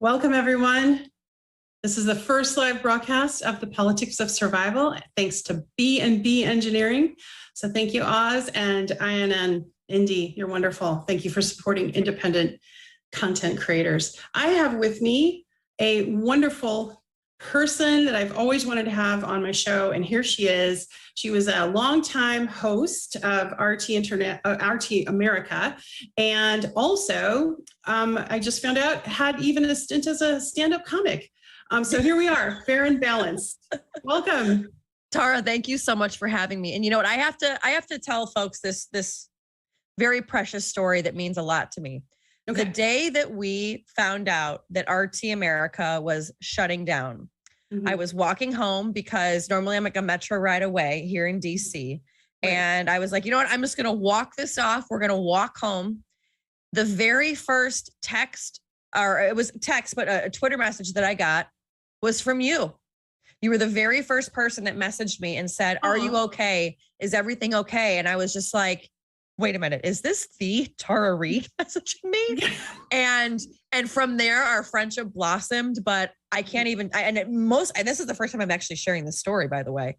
Welcome, everyone. This is the first live broadcast of the Politics of Survival, thanks to B&B Engineering. So thank you, Oz and INN, Indy. You're wonderful. Thank you for supporting independent content creators. I have with me a wonderful person that I've always wanted to have on my show, and here she is. She was a longtime host of RT America, and also, I just found out, had even a stint as a stand-up comic. So here we are, Faran Balanced. Welcome. Tara, thank you so much for having me. And you know what, I have to tell folks this very precious story that means a lot to me. Okay. The day that we found out that RT America was shutting down, I was walking home because normally I'm like a metro ride away here in DC. Right. And I was like, you know what, I'm just going to walk this off. We're going to walk home. The very first text, or it was text, but a Twitter message that I got was from you. You were the very first person that messaged me and said, are you okay? Is everything okay? And I was just like, wait a minute, is this the Tara Reade messaging me? And from there, our friendship blossomed, but I can't even, and this is the first time I'm actually sharing this story, by the way.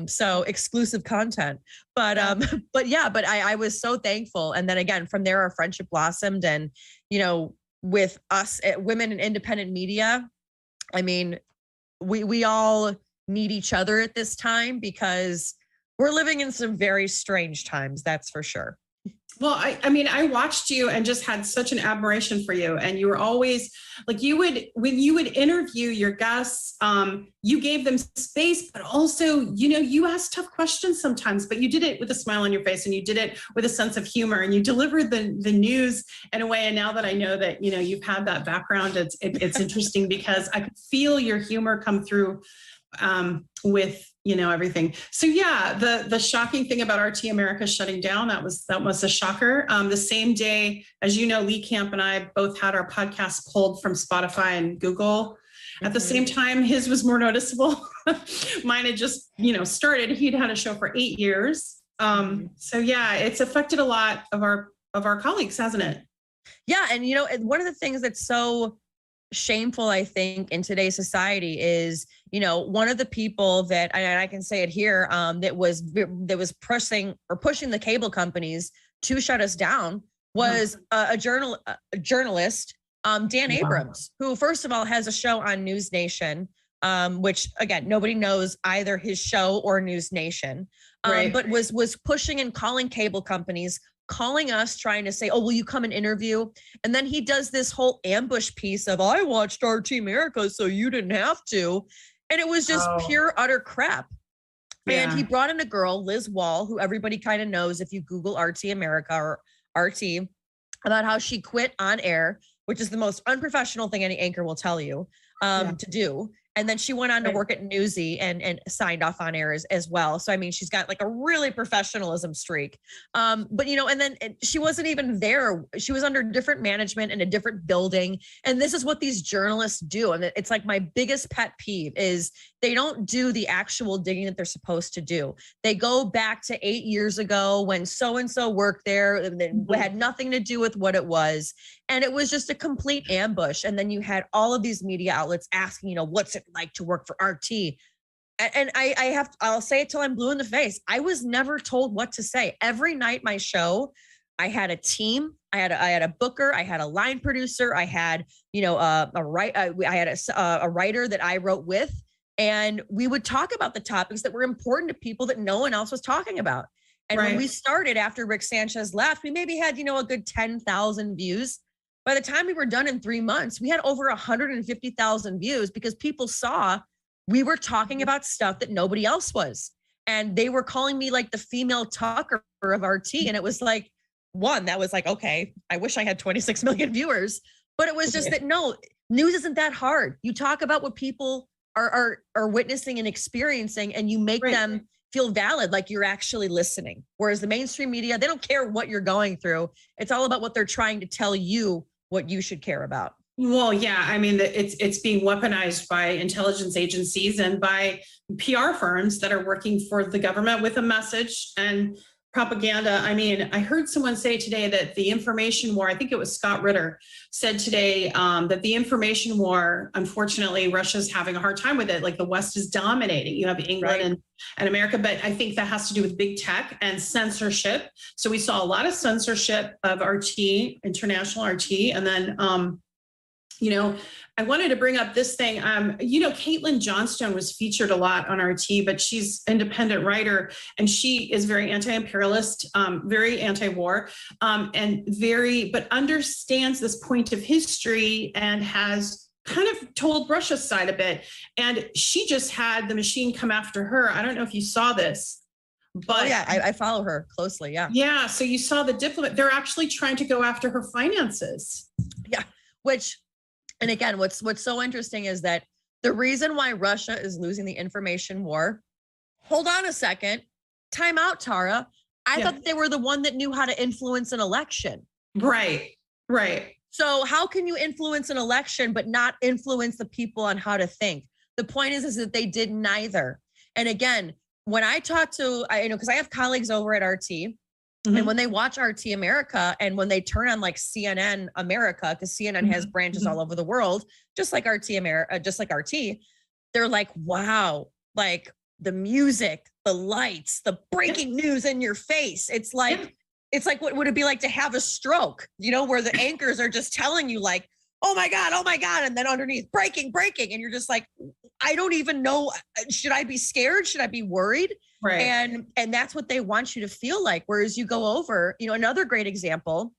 So exclusive content, but I was so thankful. And then again, from there, our friendship blossomed. And, you know, with us women in independent media, I mean, we all need each other at this time because we're living in some very strange times, that's for sure. Well, I mean, I watched you and just had such an admiration for you. And you were always like, when you would interview your guests, you gave them space, but also, you know, you asked tough questions sometimes, but you did it with a smile on your face and you did it with a sense of humor and you delivered the news in a way. And now that I know that, you know, you've had that background, it's interesting because I could feel your humor come through with, you know, everything. So yeah, the shocking thing about RT America shutting down, that was a shocker. The same day, as you know, Lee Camp and I both had our podcast pulled from Spotify and Google. At the same time, his was more noticeable. Mine had just, you know, started. He'd had a show for 8 years. So yeah, it's affected a lot of our colleagues, hasn't it? Yeah, and you know, one of the things that's so shameful, I think, in today's society is, you know, one of the people that, and I can say it here, that was pushing the cable companies to shut us down was a journalist, Dan Abrams, who first of all has a show on News Nation, which again, nobody knows either his show or News Nation, but was pushing and calling cable companies, calling us, trying to say, oh, will you come and interview? And then he does this whole ambush piece of, I watched RT America, so you didn't have to. And it was just pure, utter crap. Yeah. And he brought in a girl, Liz Wall, who everybody kind of knows if you Google RT America or RT, about how she quit on air, which is the most unprofessional thing any anchor will tell you to do. And then she went on to work at Newsy and signed off on air as well. So, I mean, she's got like a really professionalism streak. But, you know, and then she wasn't even there. She was under different management in a different building. And this is what these journalists do. And it's like my biggest pet peeve is they don't do the actual digging that they're supposed to do. They go back to 8 years ago when so-and-so worked there. That had nothing to do with what it was. And it was just a complete ambush. And then you had all of these media outlets asking, you know, what's it like to work for RT? And I'll say it till I'm blue in the face. I was never told what to say. Every night my show, I had a team. I had a booker. I had a line producer. I had, you know, I had a writer that I wrote with, and we would talk about the topics that were important to people that no one else was talking about. And when we started after Rick Sanchez left, we maybe had, you know, a good 10,000 views. By the time we were done in 3 months, we had over 150,000 views because people saw we were talking about stuff that nobody else was. And they were calling me like the female Tucker of RT. And it was like, one, that was like, okay, I wish I had 26 million viewers. But it was just that, no, news isn't that hard. You talk about what people are witnessing and experiencing, and you make them feel valid, like you're actually listening. Whereas the mainstream media, they don't care what you're going through. It's all about what they're trying to tell you what you should care about. Well, yeah, I mean, it's being weaponized by intelligence agencies and by PR firms that are working for the government with a message. And propaganda. I mean, I heard someone say today that the information war, I think it was Scott Ritter, said today that the information war, unfortunately, Russia's having a hard time with it. Like the West is dominating. You have England and America, but I think that has to do with big tech and censorship. So we saw a lot of censorship of RT, international RT, and then I wanted to bring up this thing. Caitlin Johnstone was featured a lot on RT, but she's an independent writer, and she is very anti-imperialist, very anti-war, but understands this point of history and has kind of told Russia's side a bit. And she just had the machine come after her. I don't know if you saw this. But I follow her closely. Yeah. Yeah. So you saw the diplomat, they're actually trying to go after her finances. Yeah. And again, what's so interesting is that the reason why Russia is losing the information war, hold on a second, time out, Tara. I thought they were the one that knew how to influence an election. Right. So how can you influence an election but not influence the people on how to think? The point is that they did neither. And again, when I talk to, because I have colleagues over at RT, and when they watch RT America and when they turn on like CNN America, because CNN has branches all over the world, just like RT America, just like RT, they're like, wow, like the music, the lights, the breaking news in your face. It's like what would it be like to have a stroke, where the anchors are just telling you like, oh my God. And then underneath breaking. And you're just like, I don't even know. Should I be scared? Should I be worried? Right. And that's what they want you to feel like. Whereas you go over, another great example,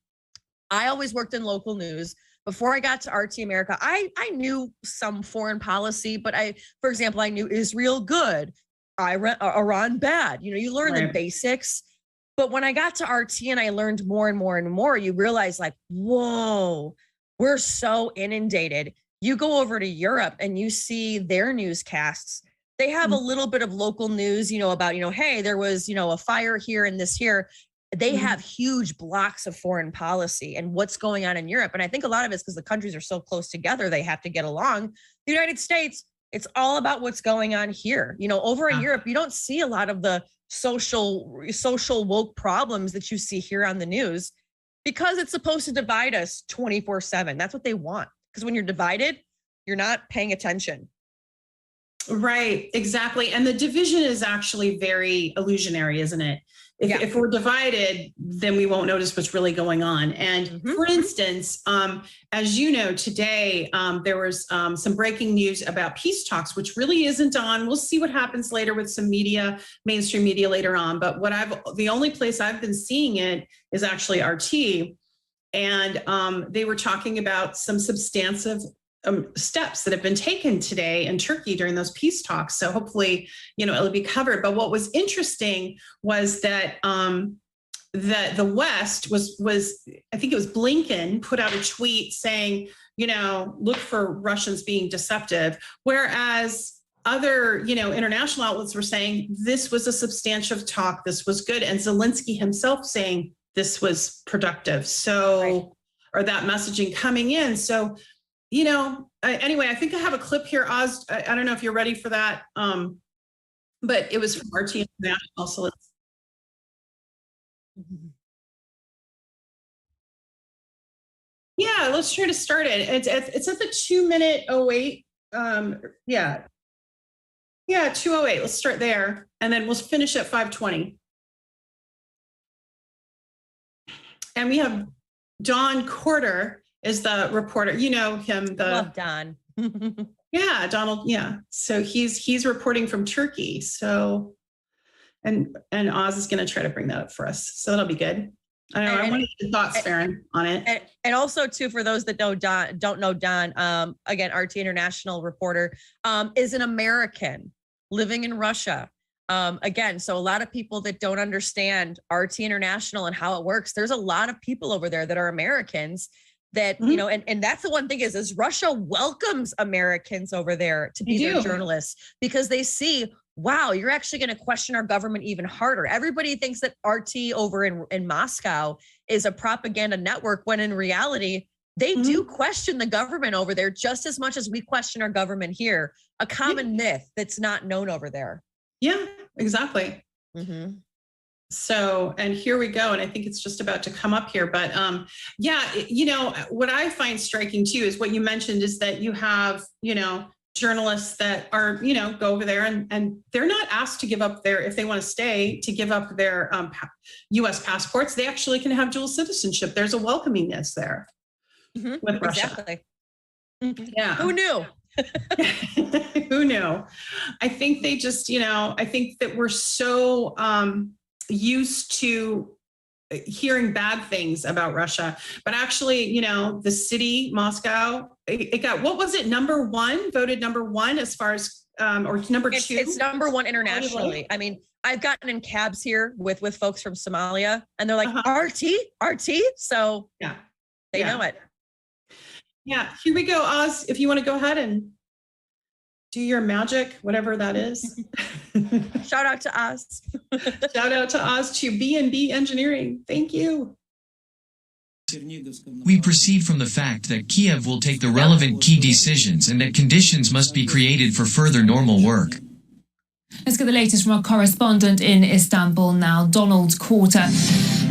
I always worked in local news. Before I got to RT America, I knew some foreign policy, but for example, I knew Israel good, Iran bad. You learn the basics. But when I got to RT and I learned more and more and more, you realize like, whoa, we're so inundated. You go over to Europe and you see their newscasts. They have a little bit of local news, about, hey, there was, a fire here and this here. They have huge blocks of foreign policy and what's going on in Europe. And I think a lot of it's because the countries are so close together, they have to get along. The United States, it's all about what's going on here. Over in Europe, you don't see a lot of the social woke problems that you see here on the news because it's supposed to divide us 24/7. That's what they want. Because when you're divided, you're not paying attention. Right, exactly. And the division is actually very illusionary, isn't it? If we're divided, then we won't notice what's really going on. And for instance, as you know, today, there was some breaking news about peace talks, which really isn't on. We'll see what happens later with some media, mainstream media later on. But the only place I've been seeing it is actually RT. And they were talking about some substantive steps that have been taken today in Turkey during those peace talks. So hopefully, it'll be covered. But what was interesting was that the West was, I think it was Blinken put out a tweet saying, look for Russians being deceptive, whereas other, international outlets were saying this was a substantive talk, this was good, and Zelensky himself saying this was productive. So, or that messaging coming in. So, anyway, I think I have a clip here, Oz. I don't know if you're ready for that, but it was from RT International. So let's. Yeah, let's try to start it. It's at the 2:08. Yeah, 2:08. Let's start there, and then we'll finish at 5:20. And we have Don Corder is the reporter. You know him. Love Don. Yeah, Donald. Yeah. So he's reporting from Turkey. So, and Oz is going to try to bring that up for us. So that'll be good. I don't know. I wanted your thoughts, Faran, on it. And also too, for those that don't know Don, again, RT International reporter, is an American living in Russia. Again, so a lot of people that don't understand RT International and how it works, there's a lot of people over there that are Americans that, and that's the one thing is Russia welcomes Americans over there to be their journalists because they see, wow, you're actually going to question our government even harder. Everybody thinks that RT over in Moscow is a propaganda network, when in reality, they do question the government over there just as much as we question our government here. A common myth that's not known over there. Yeah, exactly. So, and here we go. And I think it's just about to come up here. But yeah, what I find striking too is what you mentioned is that you have, journalists that are, go over there and they're not asked to give up if they want to stay, to give up their US passports. They actually can have dual citizenship. There's a welcomingness there with Russia. Exactly. Yeah. Who knew? Who knew? I think they just, I think that we're so used to hearing bad things about Russia, but actually, the city, Moscow, it got, what was it? Voted number one as far as, or number two? It's number one internationally. I mean, I've gotten in cabs here with folks from Somalia and they're like, RT. So yeah, they know it. Yeah, here we go, Oz. If you want to go ahead and do your magic, whatever that is. Shout out to Oz. Shout out to Oz, to B&B Engineering. Thank you. We proceed from the fact that Kiev will take the relevant key decisions and that conditions must be created for further normal work. Let's get the latest from our correspondent in Istanbul now, Donald Quarter.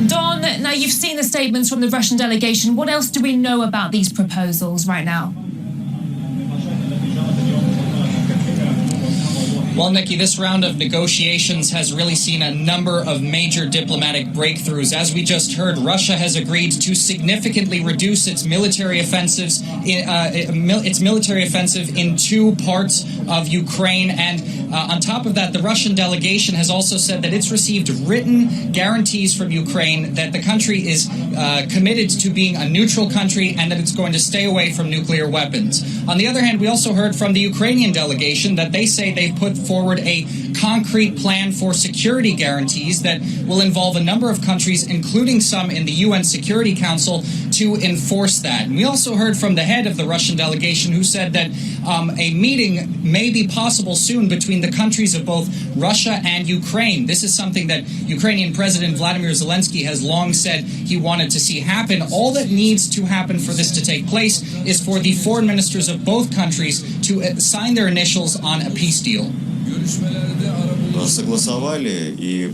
Don, now you've seen the statements from the Russian delegation. What else do we know about these proposals right now? Well, Nikki, this round of negotiations has really seen a number of major diplomatic breakthroughs. As we just heard, Russia has agreed to significantly reduce its military offensive in two parts of Ukraine. And on top of that, the Russian delegation has also said that it's received written guarantees from Ukraine that the country is committed to being a neutral country and that it's going to stay away from nuclear weapons. On the other hand, we also heard from the Ukrainian delegation that they say they've put forward a concrete plan for security guarantees that will involve a number of countries, including some in the UN Security Council, to enforce that. And we also heard from the head of the Russian delegation who said that a meeting may be possible soon between the countries of both Russia and Ukraine. This is something that Ukrainian President Vladimir Zelensky has long said he wanted to see happen. All that needs to happen for this to take place is for the foreign ministers of both countries to sign their initials on a peace deal.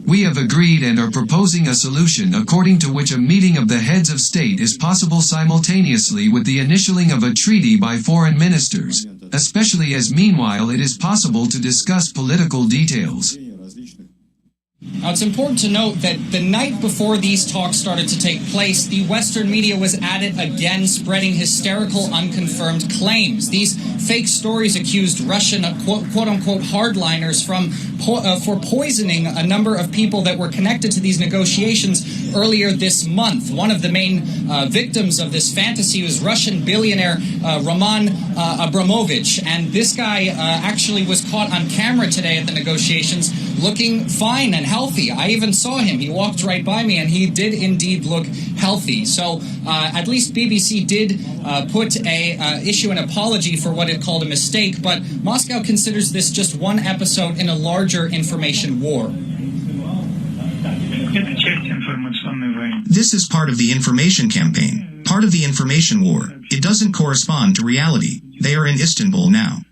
We have agreed and are proposing a solution according to which a meeting of the heads of state is possible simultaneously with the initialing of a treaty by foreign ministers, especially as meanwhile it is possible to discuss political details. Now, it's important to note that the night before these talks started to take place, the Western media was at it again, spreading hysterical, unconfirmed claims. These fake stories accused Russian quote-unquote hardliners for poisoning a number of people that were connected to these negotiations earlier this month. One of the main victims of this fantasy was Russian billionaire Roman Abramovich, and this guy actually was caught on camera today at the negotiations looking fine and healthy. I even saw him. He walked right by me, and he did indeed look healthy. So at least BBC did issue an apology for what it called a mistake, but Moscow considers this just one episode in a larger information war. This is part of the information campaign, part of the information war. It doesn't correspond to reality. They are in Istanbul now.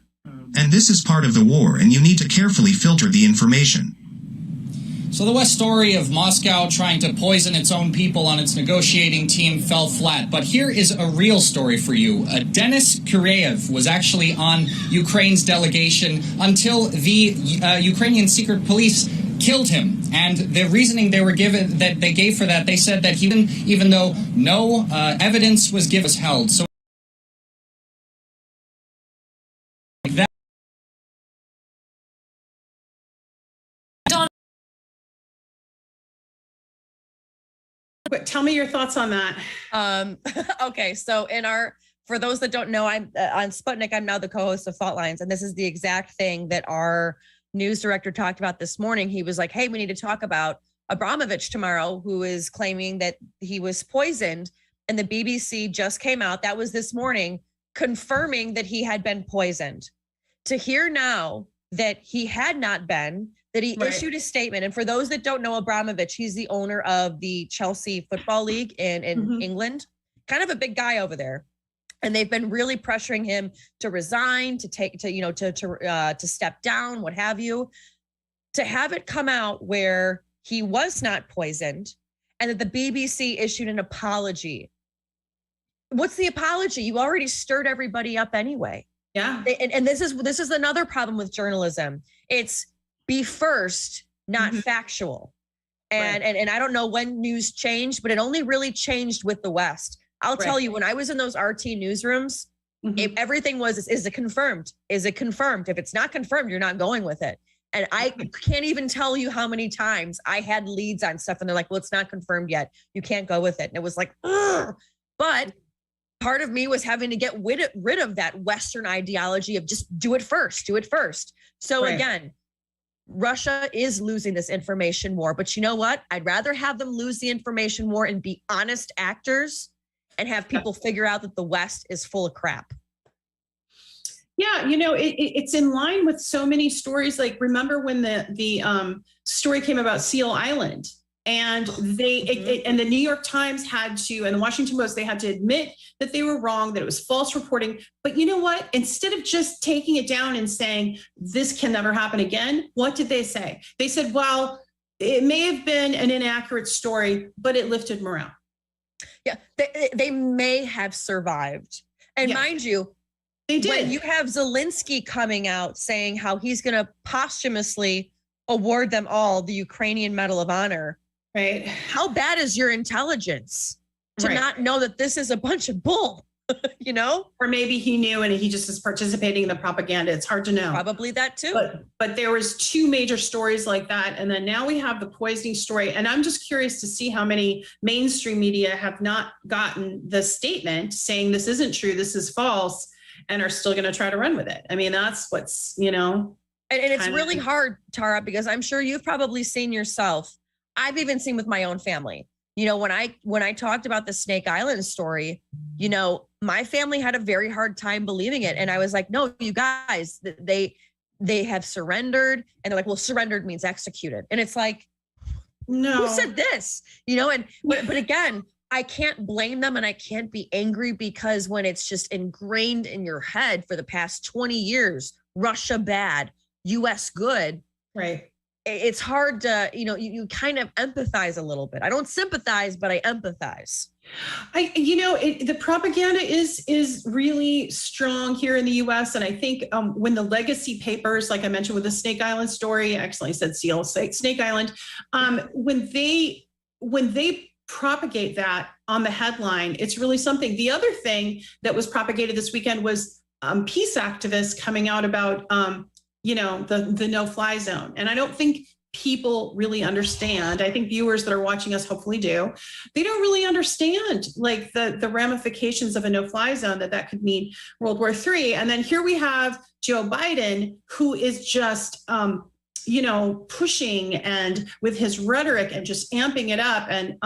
And this is part of the war, and you need to carefully filter the information. So the West story of Moscow trying to poison its own people on its negotiating team fell flat. But here is a real story for you. Denis Kureyev was actually on Ukraine's delegation until the Ukrainian secret police killed him. And the reasoning they gave for that, they said that even though no evidence was given, was held. So But tell me your thoughts on that. Okay, so for those that don't know, I'm on Sputnik. I'm now the co-host of Fault Lines, and this is the exact thing that our news director talked about this morning. He was like, "Hey, we need to talk about Abramovich tomorrow, who is claiming that he was poisoned." And the BBC just came out, that was this morning, confirming that he had been poisoned. To hear now that he had not been, that he issued a statement. And for those that don't know Abramovich, he's the owner of the Chelsea Football League in England, kind of a big guy over there. And they've been really pressuring him to resign, to step down, what have you. To have it come out where he was not poisoned, and that the BBC issued an apology. What's the apology? You already stirred everybody up anyway. Yeah. And this is another problem with journalism. It's be first, not factual. And, Right. and I don't know when news changed, but it only really changed with the West. I'll tell you, when I was in those RT newsrooms, if everything was, is it confirmed? Is it confirmed? If it's not confirmed, you're not going with it. And I can't even tell you how many times I had leads on stuff and they're like, well, it's not confirmed yet. You can't go with it. And it was like, ugh. But part of me was having to get rid of that Western ideology of just do it first, do it first. So again, Russia is losing this information war, but you know what? I'd rather have them lose the information war and be honest actors and have people figure out that the West is full of crap. Yeah, it's in line with so many stories. Like, remember when the story came about Seal Island, and and the New York Times had to, and the Washington Post, they had to admit that they were wrong, that it was false reporting. But you know what? Instead of just taking it down and saying this can never happen again, what did they say? They said, well, it may have been an inaccurate story, but it lifted morale. Yeah, they may have survived. And mind you, they did. When you have Zelensky coming out saying how he's going to posthumously award them all the Ukrainian Medal of Honor, right? How bad is your intelligence to not know that this is a bunch of bull, Or maybe he knew and he just is participating in the propaganda. It's hard to know. Probably that too. But there was two major stories like that. And then now we have the poisoning story. And I'm just curious to see how many mainstream media have not gotten the statement saying this isn't true, this is false, and are still going to try to run with it. I mean, that's what's, And it's really hard, Tara, because I'm sure you've probably seen yourself. I've even seen with my own family. When I talked about the Snake Island story, my family had a very hard time believing it. And I was like, no, you guys, they have surrendered. And they're like, well, surrendered means executed. And it's like, no, who said this? But again, I can't blame them and I can't be angry, because when it's just ingrained in your head for the past 20 years, Russia bad, US good. Right. It's hard to, you kind of empathize a little bit. I don't sympathize, but I empathize. The propaganda is really strong here in the US. And I think when the legacy papers, like I mentioned with the Snake Island story, I accidentally said Seal, Snake Island, when they propagate that on the headline, it's really something. The other thing that was propagated this weekend was peace activists coming out about, the no-fly zone. And I don't think people really understand. I think viewers that are watching us hopefully do. They don't really understand like the ramifications of a no-fly zone, that could mean World War III. And then here we have Joe Biden, who is just, pushing and with his rhetoric and just amping it up. And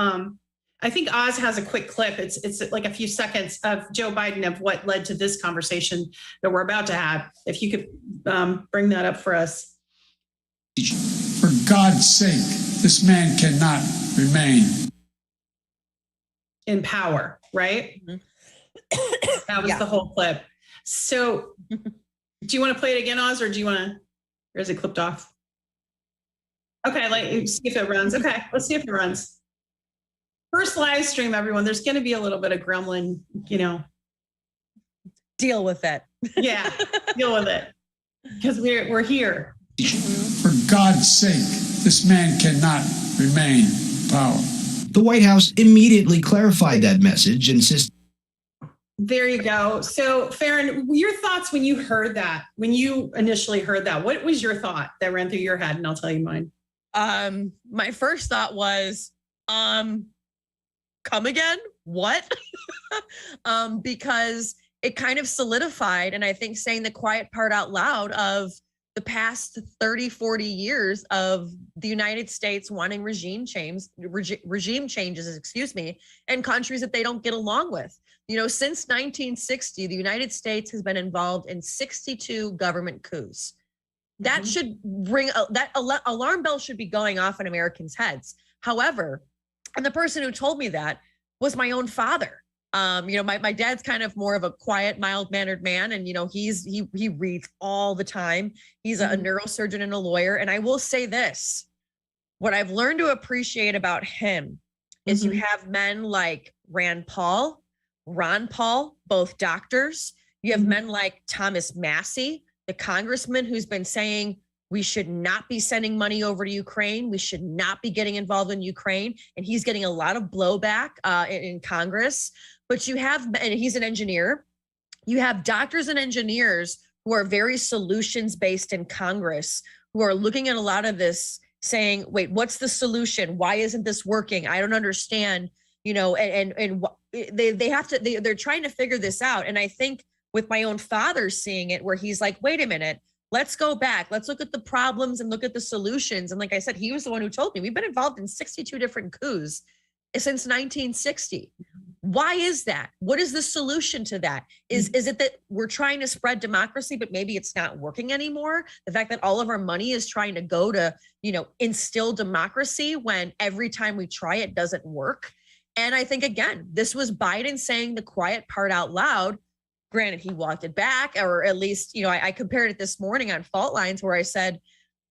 I think Oz has a quick clip. It's like a few seconds of Joe Biden of what led to this conversation that we're about to have. If you could bring that up for us. For God's sake, this man cannot remain in power, right? That was the whole clip. So do you want to play it again, Oz, or or is it clipped off? Okay, let's see if it runs. Okay, let's see if it runs. First live stream, everyone. There's going to be a little bit of gremlin, Deal with it. Yeah, deal with it. Because we're here. For God's sake, this man cannot remain in power. The White House immediately clarified that message and insisted. There you go. So, Faran, your thoughts when you heard that, when you initially heard that, what was your thought that ran through your head? And I'll tell you mine. My first thought was, come again? What? Because it kind of solidified, and I think saying the quiet part out loud of the past 30, 40 years of the United States wanting regime changes, in countries that they don't get along with. Since 1960, the United States has been involved in 62 government coups. That should that alarm bell should be going off in Americans' heads. However, and the person who told me that was my own father. My dad's kind of more of a quiet, mild-mannered man, and he reads all the time. He's a neurosurgeon and a lawyer. And I will say this: what I've learned to appreciate about him is you have men like Ron Paul, both doctors. You have men like Thomas Massey, the congressman who's been saying we should not be sending money over to Ukraine. We should not be getting involved in Ukraine. And he's getting a lot of blowback in Congress. But you have, and he's an engineer, you have doctors and engineers who are very solutions-based in Congress, who are looking at a lot of this saying, wait, what's the solution? Why isn't this working? I don't understand, you know, and they have to, they're trying to figure this out. And I think with my own father seeing it, where he's like, wait a minute, let's go back. Let's look at the problems and look at the solutions. And like I said, he was the one who told me we've been involved in 62 different coups since 1960. Why is that? What is the solution to that? Is it that we're trying to spread democracy, but maybe it's not working anymore? The fact that all of our money is trying to go to, you know, instill democracy when every time we try it doesn't work. And I think, again, this was Biden saying the quiet part out loud. Granted, he walked it back, or at least, you know, I compared it this morning on Fault Lines where I said,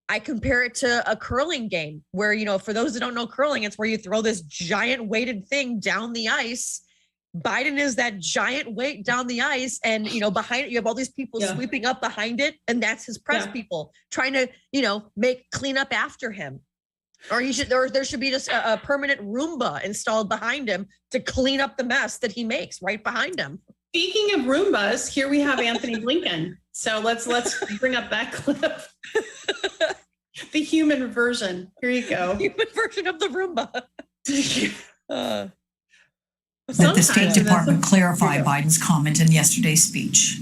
I compare it to a curling game where, you know, for those that don't know curling, it's where you throw this giant weighted thing down the ice. Biden is that giant weight down the ice. And, you know, behind it, you have all these people sweeping up behind it. And that's his press people trying to, you know, clean up after him. Or he should, or there should be just a permanent Roomba installed behind him to clean up the mess that he makes right behind him. Speaking of Roombas, here we have Anthony Blinken. So let's bring up that clip. The human version. Here you go. Human version of the Roomba. That the State Department clarify Biden's comment in yesterday's speech.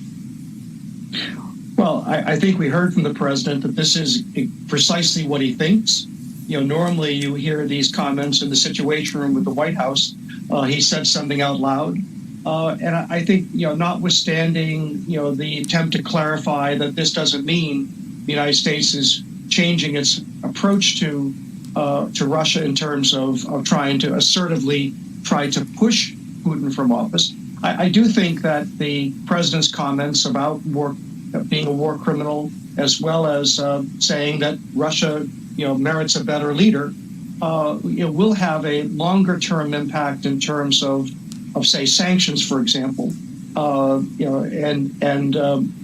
Well, I think we heard from the president that this is precisely what he thinks. You know, normally you hear these comments in the Situation Room with the White House. He said something out loud. And I think, you know, notwithstanding, you know, the attempt to clarify that this doesn't mean the United States is changing its approach to Russia in terms of trying to assertively try to push Putin from office. I do think that the president's comments about being a war criminal, as well as saying that Russia, you know, merits a better leader, will have a longer term impact in terms of say sanctions, for example.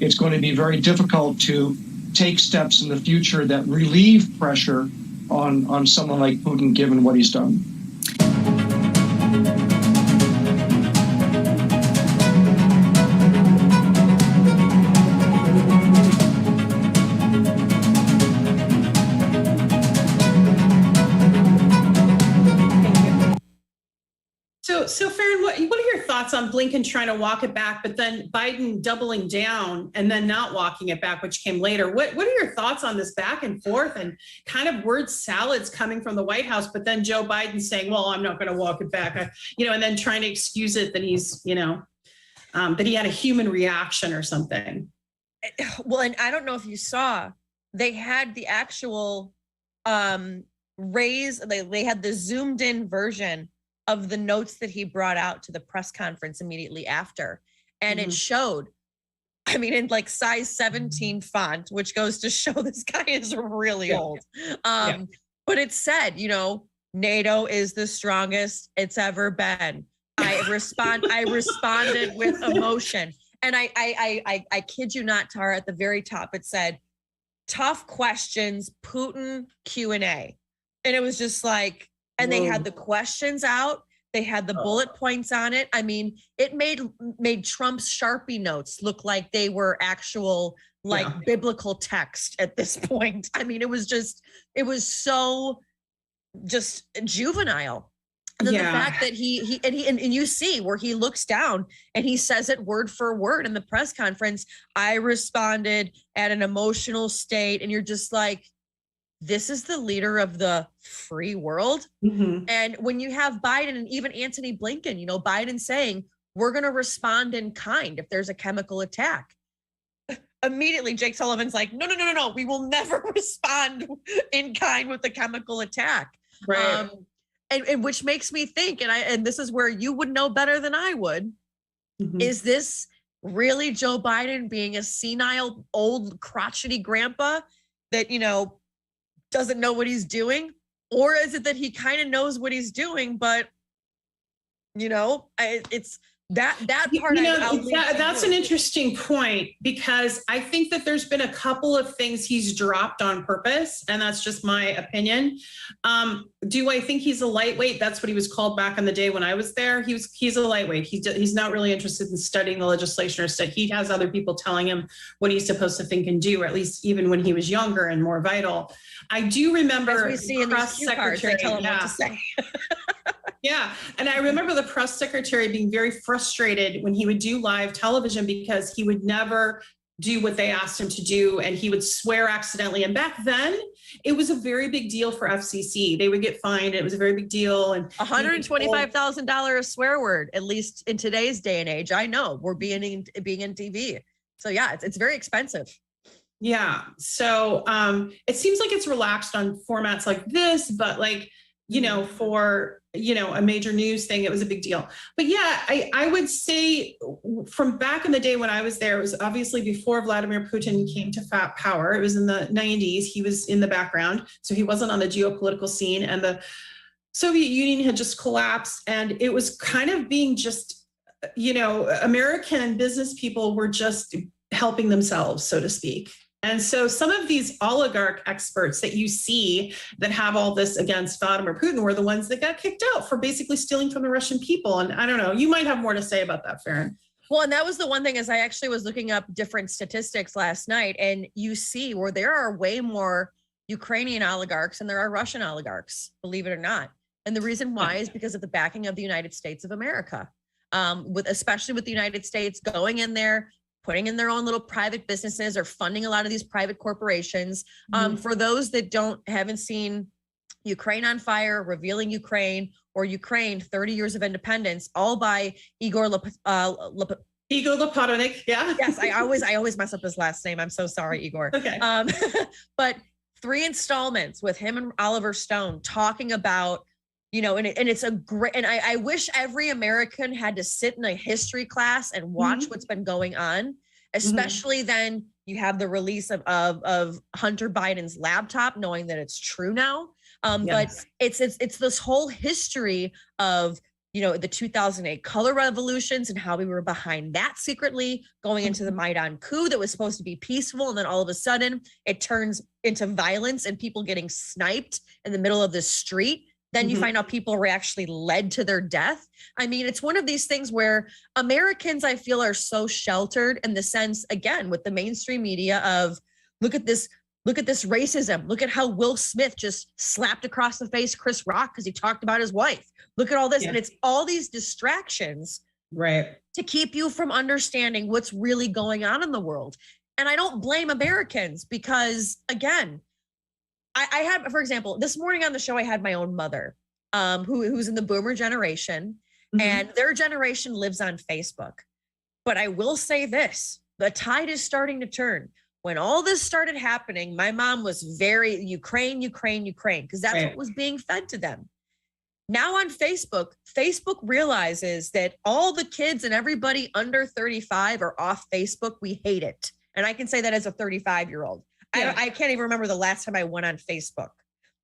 It's going to be very difficult to take steps in the future that relieve pressure on someone like Putin, given what he's done. So Faran, what are your thoughts on Blinken trying to walk it back, but then Biden doubling down and then not walking it back, which came later? What are your thoughts on this back and forth and kind of word salads coming from the White House, but then Joe Biden saying, well, I'm not going to walk it back, and then trying to excuse it that he's, that he had a human reaction or something. Well, and I don't know if you saw, they had the actual they had the zoomed in version of the notes that he brought out to the press conference immediately after. And it showed, I mean, in like size 17 font, which goes to show this guy is really old. But it said, NATO is the strongest it's ever been. I responded with emotion. And I kid you not, Tara, at the very top, it said, tough questions, Putin Q&A. And it was just like, and they had the questions out. They had the bullet points on it. I mean, it made Trump's Sharpie notes look like they were actual biblical text at this point. I mean, it was so just juvenile. And then the fact that he you see where he looks down and he says it word for word in the press conference, I responded at an emotional state. And you're just like, this is the leader of the free world. And when you have Biden and even Anthony Blinken, Biden saying, we're going to respond in kind if there's a chemical attack. Immediately, Jake Sullivan's like, no. We will never respond in kind with the chemical attack. Right. And which makes me think, and this is where you would know better than I would, is this really Joe Biden being a senile, old, crotchety grandpa that, doesn't know what he's doing? Or is it that he kind of knows what he's doing, but it's that part. That's an interesting point, because I think that there's been a couple of things he's dropped on purpose, and that's just my opinion. Do I think he's a lightweight? That's what he was called back in the day when I was there. He's a lightweight. He's not really interested in studying the legislation or stuff. He has other people telling him what he's supposed to think and do, or at least even when he was younger and more vital. I do remember as we see in these cue cards, they tell him what to say. Yeah. And I remember the press secretary being very frustrated when he would do live television, because he would never do what they asked him to do, and he would swear accidentally. And back then, it was a very big deal for FCC. They would get fined. It was a very big deal. And $125,000 swear word, at least in today's day and age. I know we're being in TV. So yeah, it's very expensive. Yeah. So it seems like it's relaxed on formats like this, but like, for, a major news thing, it was a big deal. But yeah, I would say from back in the day when I was there, it was obviously before Vladimir Putin came to power. It was in the 90s. He was in the background. So he wasn't on the geopolitical scene, and the Soviet Union had just collapsed. And it was kind of being just, American business people were just helping themselves, so to speak. And so some of these oligarch experts that you see that have all this against Vladimir Putin were the ones that got kicked out for basically stealing from the Russian people. And I don't know, you might have more to say about that, Faran. Well, and that was the one thing, as I actually was looking up different statistics last night, and you see where there are way more Ukrainian oligarchs than there are Russian oligarchs, believe it or not. And the reason why is because of the backing of the United States of America, especially with the United States going in there, putting in their own little private businesses or funding a lot of these private corporations. For those that haven't seen Ukraine on Fire, Revealing Ukraine, or Ukraine, 30 Years of Independence, all by Igor Lopatovnik, yeah. Yes, I always mess up his last name. I'm so sorry, Igor. Okay. But 3 installments with him and Oliver Stone talking about, and it's a great, and I wish every American had to sit in a history class and watch what's been going on, especially then you have the release of Hunter Biden's laptop, knowing that it's true now. But it's this whole history of, the 2008 color revolutions and how we were behind that secretly, going into the Maidan coup that was supposed to be peaceful. And then all of a sudden it turns into violence and people getting sniped in the middle of the street. Then you find out people were actually led to their death. I mean, it's one of these things where Americans, I feel, are so sheltered in the sense, again, with the mainstream media of, look at this racism. Look at how Will Smith just slapped across the face Chris Rock because he talked about his wife. Look at all this. Yeah. And it's all these distractions, right, to keep you from understanding what's really going on in the world. And I don't blame Americans because, again, I had, for example, this morning on the show, I had my own mother who's in the boomer generation, and their generation lives on Facebook. But I will say this, the tide is starting to turn. When all this started happening, my mom was very Ukraine, because that's what was being fed to them. Now on Facebook realizes that all the kids and everybody under 35 are off Facebook. We hate it. And I can say that as a 35-year-old. Yeah. I can't even remember the last time I went on Facebook.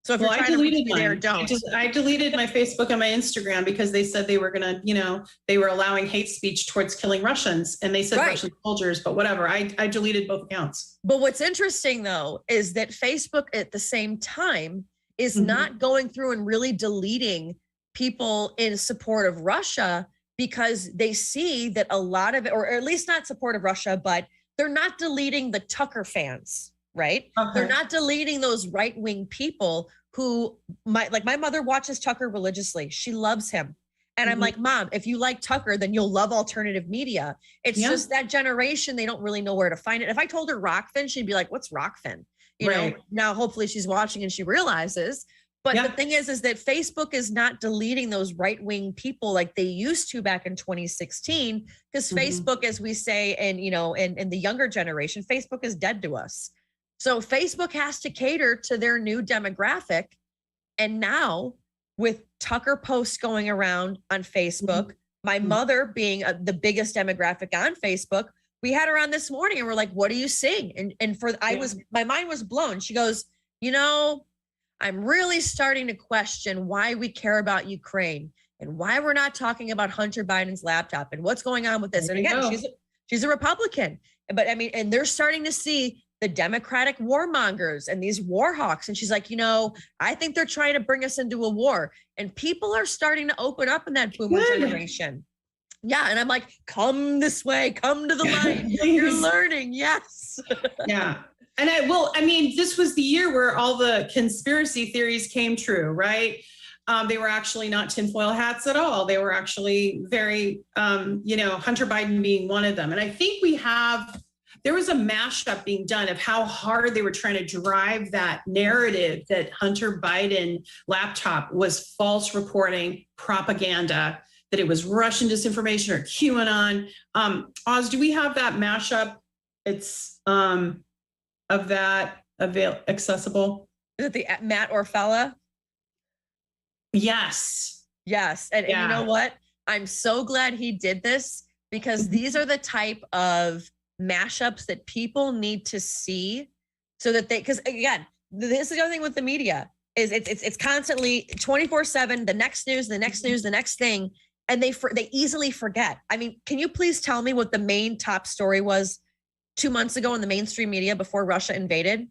So if you're trying to reach me there, don't. I deleted my Facebook and my Instagram because they said they were going to, they were allowing hate speech towards killing Russians, and they said Russian soldiers, but whatever. I deleted both accounts. But what's interesting, though, is that Facebook at the same time is not going through and really deleting people in support of Russia, because they see that a lot of it, or at least not support of Russia, but they're not deleting the Tucker fans. Right. They're not deleting those right-wing people who my mother watches Tucker religiously. She loves him. And I'm like, Mom, if you like Tucker, then you'll love alternative media. It's just that generation. They don't really know where to find it. If I told her Rockfin, she'd be like, what's Rockfin? You know, now hopefully she's watching and she realizes. But the thing is that Facebook is not deleting those right-wing people like they used to back in 2016, because Facebook, as we say, and, in the younger generation, Facebook is dead to us. So Facebook has to cater to their new demographic. And now with Tucker posts going around on Facebook, my mother being the biggest demographic on Facebook, we had her on this morning and we're like, what are you seeing? And my mind was blown. She goes, I'm really starting to question why we care about Ukraine and why we're not talking about Hunter Biden's laptop and what's going on with this. And again, she's a Republican, but I mean, and they're starting to see the Democratic warmongers and these war hawks. And she's like, I think they're trying to bring us into a war. And people are starting to open up in that boomer generation. Yeah. And I'm like, come this way, come to the light. You're learning. Yes. Yeah. And this was the year where all the conspiracy theories came true, right? They were actually not tinfoil hats at all. They were actually very, Hunter Biden being one of them. And I think there was a mashup being done of how hard they were trying to drive that narrative that Hunter Biden laptop was false reporting, propaganda, that it was Russian disinformation or QAnon. Oz, do we have that mashup? It's of that accessible? Is it the Matt Orfella? Yes. Yes. And you know what? I'm so glad he did this, because these are the type of mashups that people need to see, so that because again, this is the other thing with the media is it's constantly 24/7, the next news, the next news, the next thing. And they easily forget. I mean, can you please tell me what the main top story was 2 months ago in the mainstream media before Russia invaded?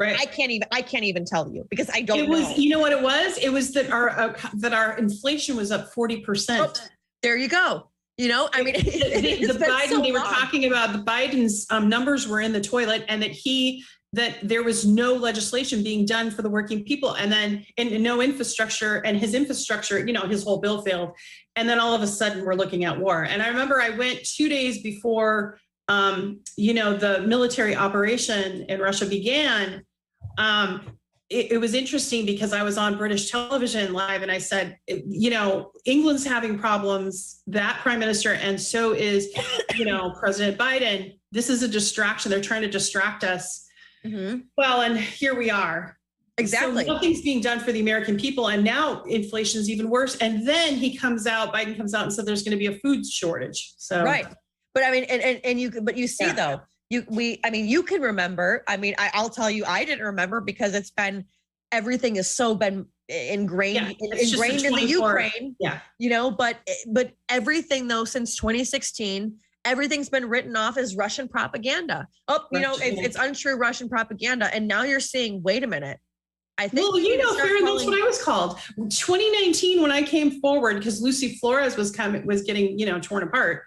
Right. I can't even tell you, because I don't know. It was, you know what it was? It was that our inflation was up 40%. Oh, there you go. I mean, the Biden, they were talking about the Biden's numbers were in the toilet, and that there was no legislation being done for the working people, and then no infrastructure, and his infrastructure, his whole bill failed. And then all of a sudden we're looking at war. And I remember I went 2 days before, the military operation in Russia began. It was interesting because I was on British television live, and I said, England's having problems, that prime minister, and so is, President Biden. This is a distraction. They're trying to distract us. Mm-hmm. Well, and here we are. Exactly. So nothing's being done for the American people, and now inflation is even worse. And then Biden comes out and said there's going to be a food shortage. So right, but I mean, you see though. You can remember. I mean, I'll tell you, I didn't remember because everything has so been ingrained in the Ukraine. Yeah. But everything though, since 2016, everything's been written off as Russian propaganda. It's untrue Russian propaganda. And now you're seeing, wait a minute. I think Faran, that's what I was called. 2019, when I came forward, because Lucy Flores was getting, torn apart.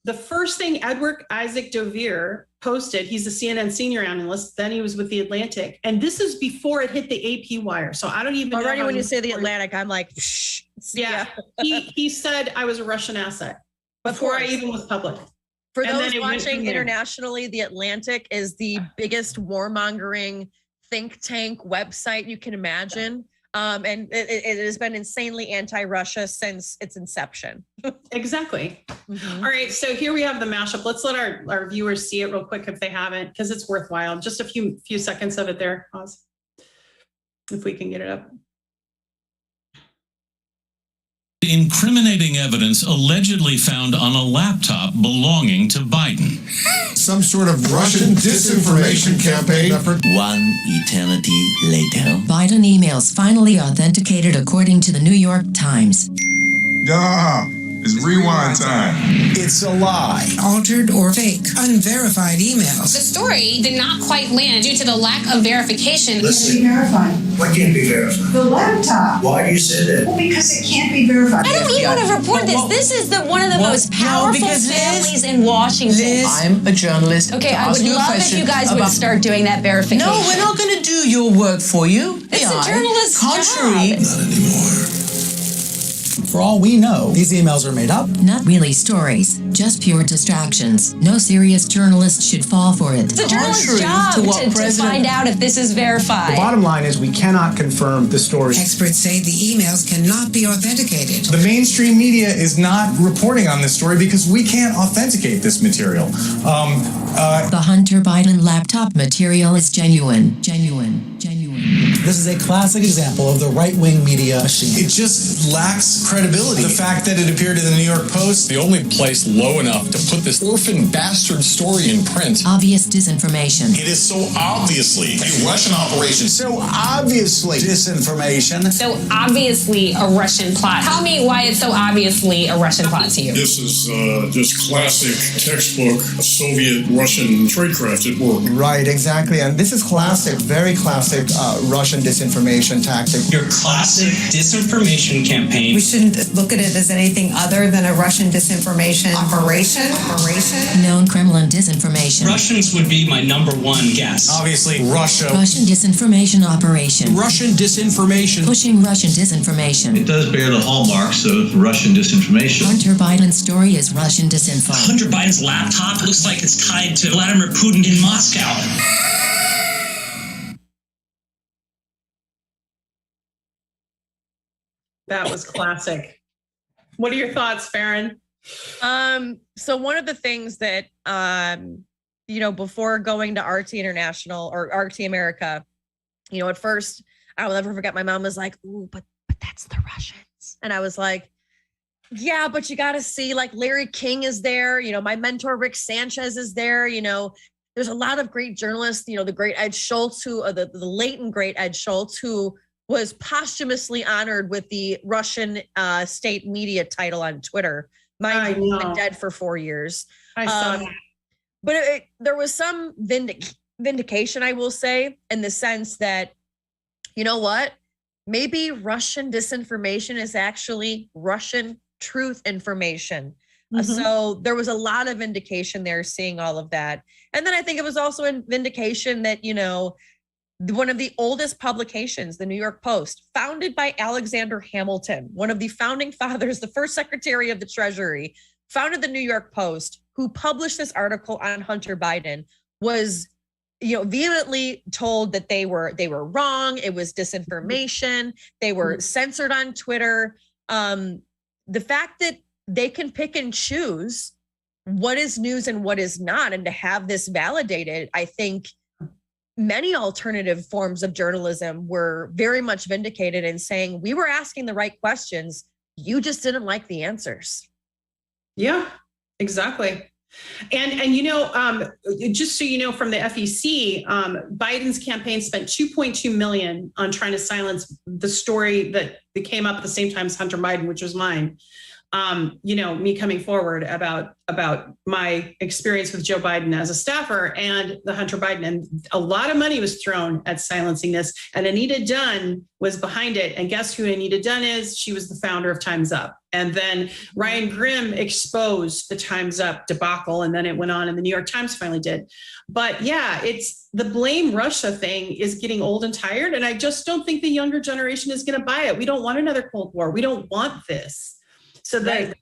The first thing Edward Isaac Dovere posted, he's a CNN senior analyst, then he was with The Atlantic. And this is before it hit the AP wire. So I don't even know. Already when you say The Atlantic, I'm like, shh. Yeah. He said I was a Russian asset before I even was public. For those watching internationally, The Atlantic is the biggest warmongering think tank website you can imagine. And it has been insanely anti-Russia since its inception. Exactly. Mm-hmm. All right. So here we have the mashup. Let's let our viewers see it real quick if they haven't, because it's worthwhile. Just a few seconds of it there, Oz, if we can get it up. Incriminating evidence allegedly found on a laptop belonging to Biden. Some sort of Russian disinformation campaign effort. One eternity later. Biden emails finally authenticated according to the New York Times. Duh. It's rewind time. It's a lie. Altered or fake, unverified emails. The story did not quite land due to the lack of verification. Listen, verified. What can't be verified? The laptop. Why do you say that? Well, because it can't be verified. I don't even want to report this. This is one of the most powerful families in Washington. I'm a journalist. Okay, I would love if you guys would start doing that verification. No, we're not going to do your work for you. It's a journalist's job. Not anymore. For all we know, these emails are made up. Not really stories, just pure distractions. No serious journalist should fall for it. It's a journalist's job to find out if this is verified. The bottom line is we cannot confirm the story. Experts say the emails cannot be authenticated. The mainstream media is not reporting on this story because we can't authenticate this material. The Hunter Biden laptop material is genuine. Genuine. Genuine. This is a classic example of the right-wing media machine. It just lacks credibility. The fact that it appeared in the New York Post, the only place low enough to put this orphan bastard story in print. Obvious disinformation. It is so obviously a Russian operation. So obviously disinformation. So obviously a Russian plot. Tell me why it's so obviously a Russian plot to you. This is just classic textbook Soviet Russian tradecraft at work. Right, exactly. And this is classic, very classic Russian disinformation tactic. Your classic disinformation campaign. We shouldn't look at it as anything other than a Russian disinformation operation. Known Kremlin disinformation. Russians would be my number one guess. Obviously, Russia. Russian disinformation operation. Russian disinformation. Pushing Russian disinformation. It does bear the hallmarks of Russian disinformation. Hunter Biden's story is Russian disinfo. Hunter Biden's laptop looks like it's tied to Vladimir Putin in Moscow. That was classic. What are your thoughts, Faran? So one of the things that, before going to RT International or RT America, at first, I will never forget, my mom was like, ooh, but that's the Russians. And I was like, yeah, but you got to see, like, Larry King is there. My mentor, Rick Sanchez, is there. There's a lot of great journalists, the great Ed Schultz, the late and great Ed Schultz, who was posthumously honored with the Russian state media title on Twitter. Mind you, he's been dead for 4 years. I saw that. But there was some vindication, I will say, in the sense that, you know what? Maybe Russian disinformation is actually Russian truth information. So there was a lot of vindication there, seeing all of that. And then I think it was also a vindication that, one of the oldest publications, the New York Post, founded by Alexander Hamilton, one of the founding fathers, the first Secretary of the Treasury, founded the New York Post, who published this article on Hunter Biden, was, vehemently told that they were wrong. It was disinformation. They were censored on Twitter. The fact that they can pick and choose what is news and what is not, and to have this validated, I think many alternative forms of journalism were very much vindicated in saying we were asking the right questions. You just didn't like the answers. Yeah, exactly. And just so you know, from the FEC, Biden's campaign spent $2.2 million on trying to silence the story that came up at the same time as Hunter Biden, which was mine. Me coming forward about my experience with Joe Biden as a staffer and the Hunter Biden, and a lot of money was thrown at silencing this. And Anita Dunn was behind it. And guess who Anita Dunn is? She was the founder of Time's Up. And then Ryan Grimm exposed the Time's Up debacle. And then it went on, and the New York Times finally did. But yeah, it's the blame Russia thing is getting old and tired. And I just don't think the younger generation is going to buy it. We don't want another Cold War. We don't want this. So that,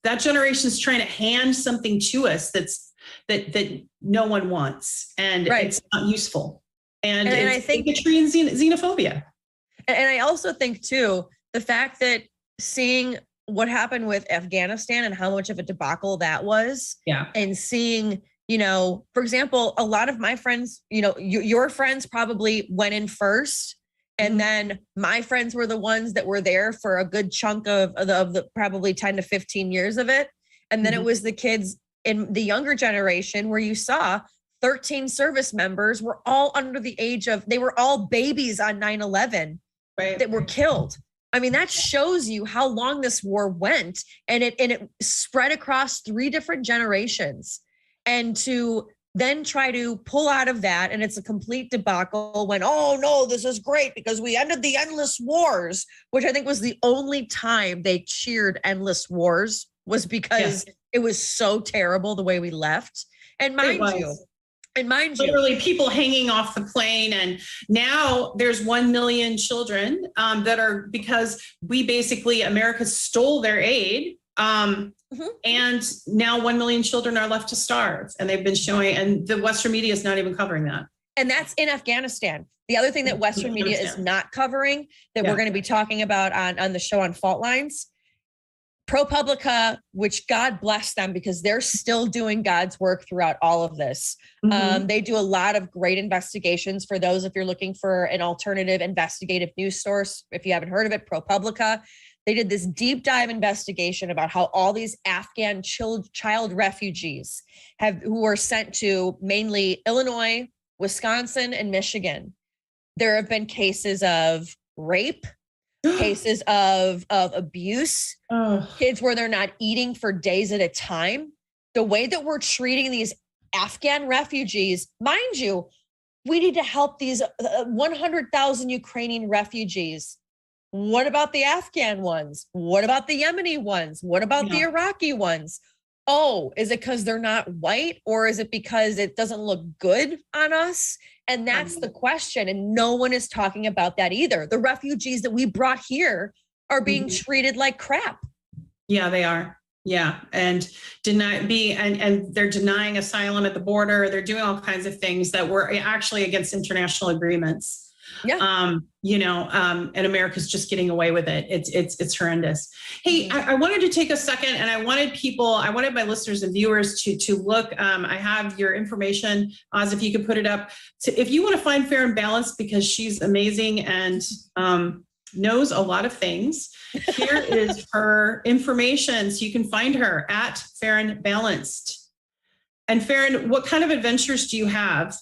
that generation is trying to hand something to us that no one wants, and it's not useful. And I think bigotry and xenophobia. And I also think too, the fact that seeing what happened with Afghanistan and how much of a debacle that was, and seeing, for example, a lot of my friends, your friends probably went in first. And then my friends were the ones that were there for a good chunk of the probably 10 to 15 years of it. And then it was the kids in the younger generation where you saw 13 service members were all under the age of, they were all babies on 9/11 that were killed. I mean, that shows you how long this war went, and it spread across 3 different generations. And to then try to pull out of that, and it's a complete debacle when, oh no, this is great because we ended the endless wars, which I think was the only time they cheered endless wars, was because it was so terrible the way we left. And mind you, literally people hanging off the plane. And now there's 1 million children that are, because America stole their aid. And now 1 million children are left to starve, and they've been showing, and the Western media is not even covering that. And that's in Afghanistan. The other thing that Western media is not covering, that we're going to be talking about on the show on Fault Lines, ProPublica, which God bless them because they're still doing God's work throughout all of this. They do a lot of great investigations. For those, if you're looking for an alternative investigative news source, if you haven't heard of it, ProPublica, they did this deep dive investigation about how all these Afghan child refugees who were sent to mainly Illinois, Wisconsin, and Michigan. There have been cases of rape, cases of abuse, kids where they're not eating for days at a time. The way that we're treating these Afghan refugees, mind you, we need to help these 100,000 Ukrainian refugees. What about the Afghan ones? What about the Yemeni ones? What about the Iraqi ones? Oh, is it because they're not white, or is it because it doesn't look good on us? And that's the question. And no one is talking about that either. The refugees that we brought here are being treated like crap. Yeah, they are. Yeah. And and they're denying asylum at the border. They're doing all kinds of things that were actually against international agreements. Yeah. And America's just getting away with it. It's horrendous. Hey, I wanted to take a second, and I wanted my listeners and viewers to look. I have your information, Oz, if you could put it up. So if you want to find Faran Balanced, because she's amazing and knows a lot of things, here is her information. So you can find her at Faran Balanced. And Faran, what kind of adventures do you have?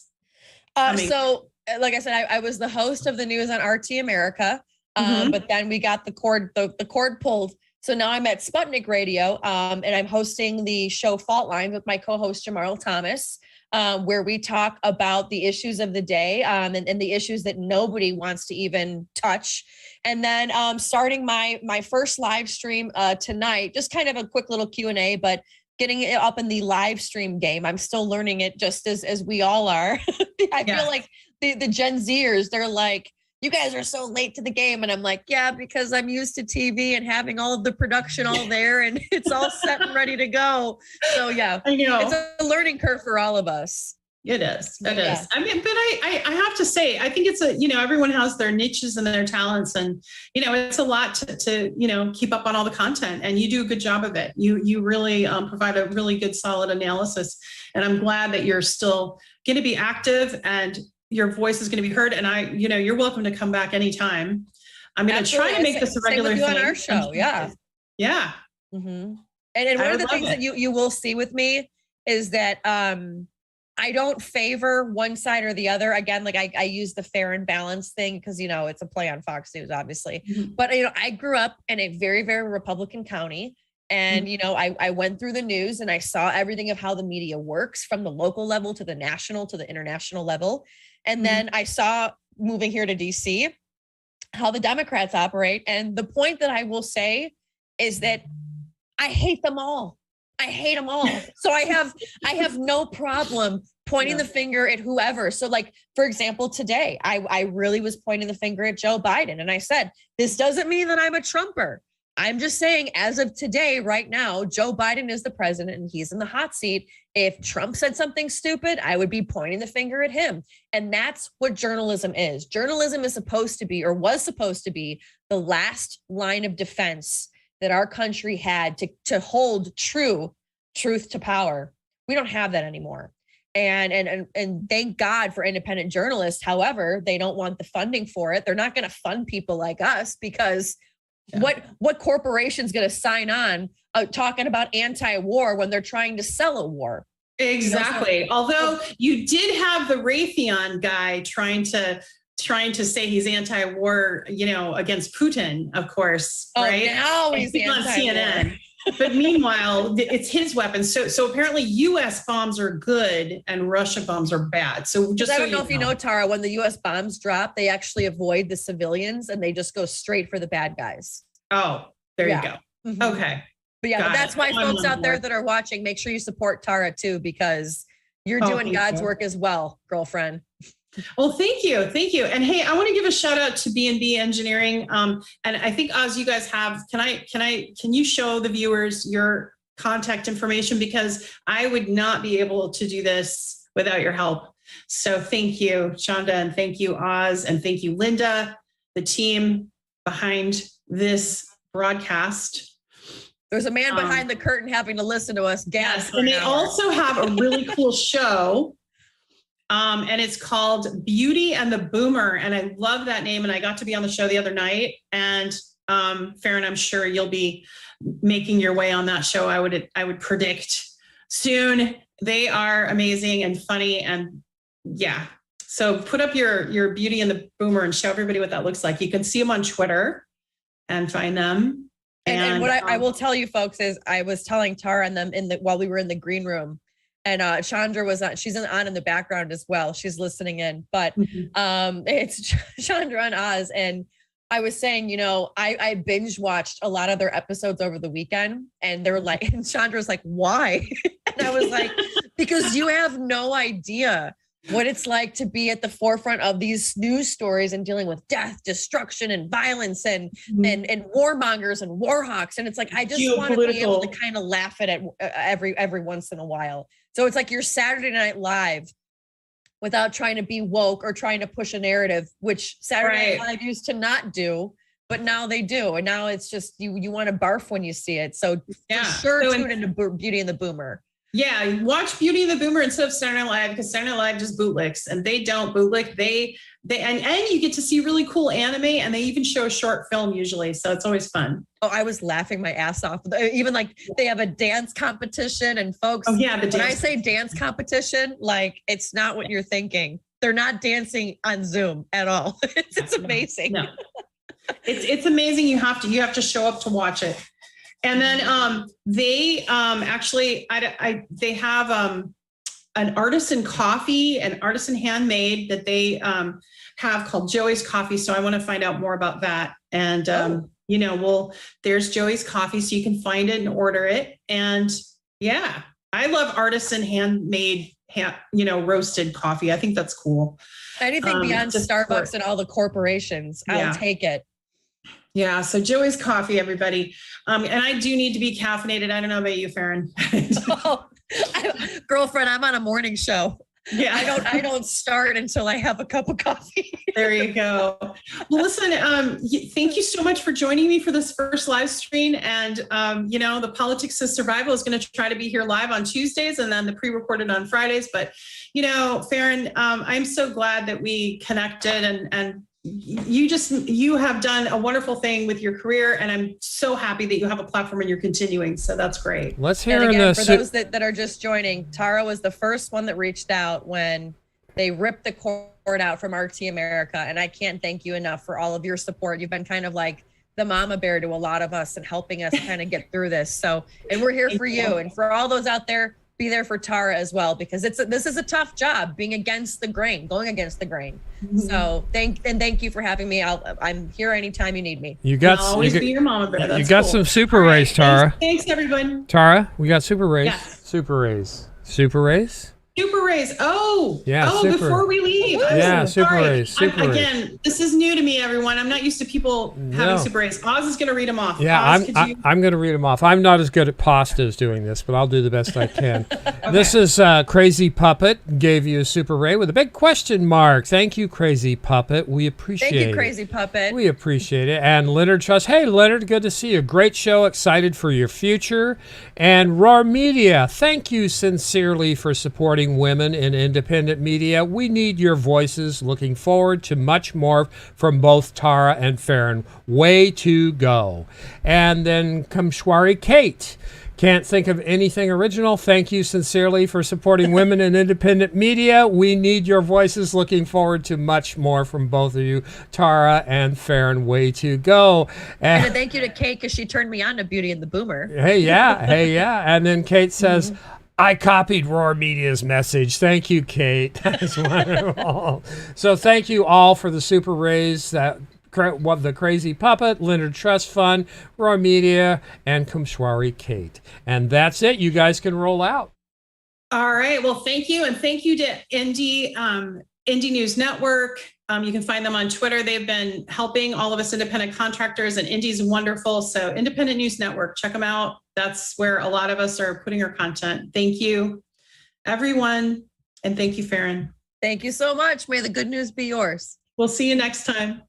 So like I said, I was the host of the news on RT America, but then we got the cord pulled. So now I'm at Sputnik Radio, and I'm hosting the show Fault Line with my co-host Jamarl Thomas, where we talk about the issues of the day and the issues that nobody wants to even touch. And then starting my first live stream tonight, just kind of a quick little Q&A, but getting it up in the live stream game. I'm still learning it, just as we all are. I feel like the Gen Zers, they're like, you guys are so late to the game. And I'm like, yeah, because I'm used to TV and having all of the production all there and it's all set and ready to go. So yeah, it's a learning curve for all of us. It is. It is. I mean, but I have to say, I think it's everyone has their niches and their talents, and, it's a lot to keep up on all the content, and you do a good job of it. You really provide a really good, solid analysis. And I'm glad that you're still going to be active and your voice is going to be heard. And you're welcome to come back anytime. I'm going to try to make this a regular thing on our show. Yeah. Yeah. Mm-hmm. And one of the things that you will see with me is that, I don't favor one side or the other. Again, like I use the Faran Balanced thing because, it's a play on Fox News, obviously. But, I grew up in a very, very Republican county. And, I went through the news and I saw everything of how the media works from the local level to the national to the international level. And then I saw, moving here to DC, how the Democrats operate. And the point that I will say is that I hate them all. I hate them all. So I have no problem pointing the finger at whoever. So like, for example, today, I really was pointing the finger at Joe Biden. And I said, this doesn't mean that I'm a Trumper. I'm just saying, as of today, right now, Joe Biden is the president and he's in the hot seat. If Trump said something stupid, I would be pointing the finger at him. And that's what journalism is. Journalism is supposed to be, or was supposed to be, the last line of defense that our country had to hold truth to power. We don't have that anymore. And thank God for independent journalists. However, they don't want the funding for it. They're not going to fund people like us because what corporation's going to sign on talking about anti-war when they're trying to sell a war? Exactly. Although you did have the Raytheon guy trying to say he's anti-war, against Putin, of course, right? Now he's on CNN. But meanwhile, it's his weapons. So apparently U.S. bombs are good and Russia bombs are bad. So just I don't know if you know, Tara, when the U.S. bombs drop, they actually avoid the civilians and they just go straight for the bad guys. Oh, there you go. Mm-hmm. Okay. But that's why folks out there that are watching, make sure you support Tara too, because you're doing God's work as well, girlfriend. Well, thank you. Thank you. And hey, I want to give a shout out to B&B Engineering. And I think, Oz, you guys have, can you show the viewers your contact information? Because I would not be able to do this without your help. So thank you, Shonda, and thank you, Oz, and thank you, Linda, the team behind this broadcast. There's a man behind the curtain having to listen to us gasp. Yes, and they also have a really cool show. And it's called Beauty and the Boomer. And I love that name. And I got to be on the show the other night. And Faran, I'm sure you'll be making your way on that show. I would predict soon. They are amazing and funny. And yeah. So put up your Beauty and the Boomer and show everybody what that looks like. You can see them on Twitter and find them. And what I will tell you folks is I was telling Tara and them while we were in the green room. And Chandra was on, she's on in the background as well. She's listening in, but it's Chandra and Oz. And I was saying, I binge watched a lot of their episodes over the weekend, and they're like, and Chandra's like, why? And I was like, because you have no idea what it's like to be at the forefront of these news stories and dealing with death, destruction, and violence, and warmongers and warhawks. And it's like, I just want to be able to kind of laugh at it every once in a while. So it's like your Saturday Night Live without trying to be woke or trying to push a narrative, which Saturday Night Live used to not do, but now they do. And now it's just, you want to barf when you see it. So for sure, tune into Beauty and the Boomer. Yeah, watch Beauty and the Boomer instead of Saturday Night Live, because Saturday Night Live just bootlicks, and they don't bootlick. They and you get to see really cool anime, and they even show a short film usually, so it's always fun. Oh, I was laughing my ass off. Even like they have a dance competition, and folks. Oh yeah, when I say dance competition, like it's not what you're thinking. They're not dancing on Zoom at all. It's amazing. No. It's amazing. You have to show up to watch it. And then they actually they have an artisan coffee, an artisan handmade that they have called Joey's Coffee. So I want to find out more about that. And there's Joey's Coffee, so you can find it and order it. And yeah, I love artisan handmade, roasted coffee. I think that's cool. Anything beyond Starbucks and all the corporations, I'll take it. Yeah. So Joey's Coffee, everybody. And I do need to be caffeinated. I don't know about you, Faran. Girlfriend, I'm on a morning show. Yeah. I don't start until I have a cup of coffee. There you go. Well, listen, thank you so much for joining me for this first live stream. And, the Politics of Survival is going to try to be here live on Tuesdays and then the pre-recorded on Fridays. But, Faran, I'm so glad that we connected and you have done a wonderful thing with your career, and I'm so happy that you have a platform and you're continuing. So that's great. Let's hear for those that are just joining, Tara was the first one that reached out when they ripped the cord out from RT America. And I can't thank you enough for all of your support. You've been kind of like the mama bear to a lot of us and helping us kind of get through this. So, and we're here for you. And for all those out there, be there for Tara as well, because this is a tough job, being against the grain, going against the grain. Mm-hmm. So thank you for having me. I'm here anytime you need me. You got be your mama bear. That's you got cool. Some super rays, Tara. Thanks everyone. Tara, we got super rays. Yes. Super rays. Super rays. Super rays. Oh, yeah. Oh, super. Before we leave. Yeah, super rays. Super rays. Again, this is new to me, everyone. I'm not used to people having super rays. Oz is going to read them off. Yeah, Oz, I'm going to read them off. I'm not as good at pasta as doing this, but I'll do the best I can. Okay. This is Crazy Puppet gave you a super ray with a big question mark. Thank you, Crazy Puppet. We appreciate it. Thank you, Crazy Puppet. We appreciate it. And Leonard Trust. Hey, Leonard, good to see you. Great show. Excited for your future. And Roar Media. Thank you sincerely for supporting women in independent media. We need your voices. Looking forward to much more from both Tara and Faran. Way to go. And then Kamshwari Kate. Can't think of anything original. Thank you sincerely for supporting women in independent media. We need your voices. Looking forward to much more from both of you, Tara and Faran. Way to go. And thank you to Kate, because she turned me on to Beauty and the Boomer. Hey, yeah. And then Kate says, I copied Roar Media's message. Thank you, Kate. That's wonderful. So thank you all for the super rays. The Crazy Puppet, Leonard Trust Fund, Roar Media, and Kamshwari Kate. And that's it. You guys can roll out. All right. Well, thank you. And thank you to Indie News Network. You can find them on Twitter. They've been helping all of us independent contractors, and Indie's wonderful. So Independent News Network, check them out. That's where a lot of us are putting our content. Thank you, everyone. And thank you, Faran. Thank you so much. May the good news be yours. We'll see you next time.